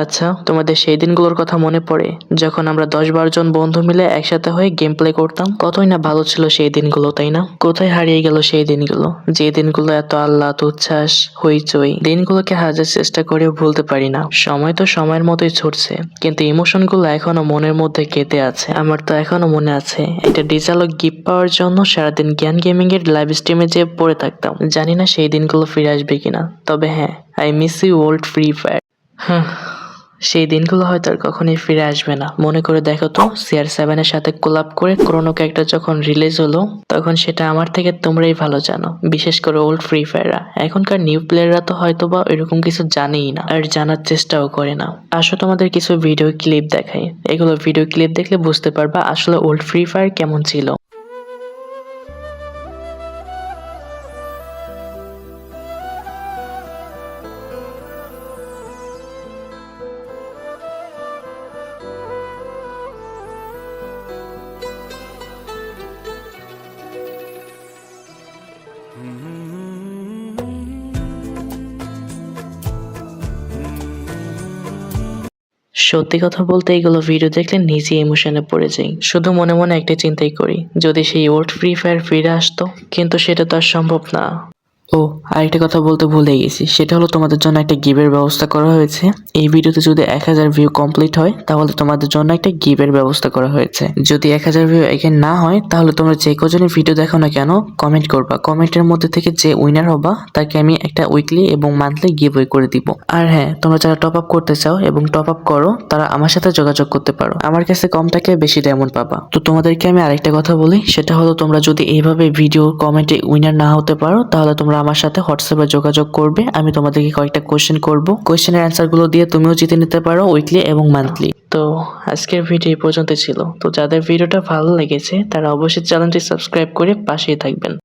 আচ্ছা, তোমাদের সেই দিনগুলোর কথা মনে পড়ে যখন আমরা ১০-১২ জন বন্ধু মিলে একসাথে হয়ে গেম প্লে করতাম? কতই না ভালো ছিল সেই দিনগুলো, তাই না? কোথায় হারিয়ে গেল সেই দিনগুলো? যে দিনগুলো এত আহ্লাদ, উচ্ছ্বাস, হইচই। দিনগুলোকে হাজার চেষ্টা করেও ভুলতে পারি না। সময় তো সময়ের মতোই ছুটছে, কিন্তু ইমোশন গুলো এখনো মনের মধ্যে গেঁথে আছে। আমার তো এখনো মনে আছে, একটা ডিজিটাল গিফট পাওয়ার জন্য সারাদিন জ্ঞান গেমিং এর লাইভ স্ট্রিমে যেয়ে পড়ে থাকতাম। জানি না সেই দিনগুলো ফিরে আসবে কিনা, তবে হ্যাঁ, I miss you old Free Fire. সেই দিনগুলো হয়তো আর কখনোই ফিরে আসবে না। মনে করে দেখো তো, CR7 এর সাথে কোলাব করে ক্রোনো ক্যারেক্টার যখন রিলিজ হলো, তখন সেটা আমার থেকে তোমরাই ভালো জানো, বিশেষ করে ওল্ড ফ্রি ফায়াররা। এখনকার নিউ প্লেয়াররা তো হয়তোবা এরকম কিছু জানেই না, আর জানার চেষ্টাও করে না। আসো তোমাদের কিছু ভিডিও ক্লিপ দেখাই। এগুলো ভিডিও ক্লিপ দেখলে বুঝতে পারবা আসলে ওল্ড ফ্রি ফায়ার কেমন ছিল। সত্যি কথা বলতে এগুলো ভিডিও দেখলে নিজেই ইমোশনে পড়ে যাই। শুধু মনে মনে একটা চিন্তাই করি, যদি সেই ওল্ড ফ্রি ফায়ার ফিরে আসতো, কিন্তু সেটা তো আর সম্ভব না। ও, আরেকটা কথা বলতে ভুলে গেছি, সেটা হলো তোমাদের জন্য একটা গিভের ব্যবস্থা করা হয়েছে। এই ভিডিওতে যদি 1000 ভিউ কমপ্লিট হয়, তাহলে তোমাদের জন্য একটা গিভের ব্যবস্থা করা হয়েছে। যদি 1000 ভিউ এগেন না হয়, তাহলে তোমরা যে কজনের ভিডিও দেখো না কেন কমেন্ট করবা। কমেন্টের মধ্যে থেকে যে উইনার হবা, তাকে আমি একটা উইকলি এবং মান্থলি গিভওয়ে করে দিব। আর হ্যাঁ, তোমরা যারা টপ আপ করতে চাও এবং টপ আপ করো, তারা আমার সাথে যোগাযোগ করতে পারো। আমার কাছে কম টাকায় বেশি ডায়মন্ড পাবা। তো তোমাদেরকে আমি আরেকটা কথা বলি, সেটা হলো তোমরা যদি এইভাবে ভিডিও কমেন্টে উইনার না হতে পারো, তাহলে তোমরা আমার সাথে হোয়াটসঅ্যাপে যোগাযোগ করবে। আমি তোমাদেরকে কয়েকটা কোশ্চেন করব, কোশ্চেনের অ্যান্সার গুলো দিয়ে তুমিও জিতে নিতে পারো উইকলি এবং মান্থলি। তো আজকের ভিডিও এই পর্যন্ত ছিল। তো যাদের ভিডিওটা ভালো লেগেছে, তারা অবশ্যই চ্যানেলটি সাবস্ক্রাইব করে পাশেই থাকবেন।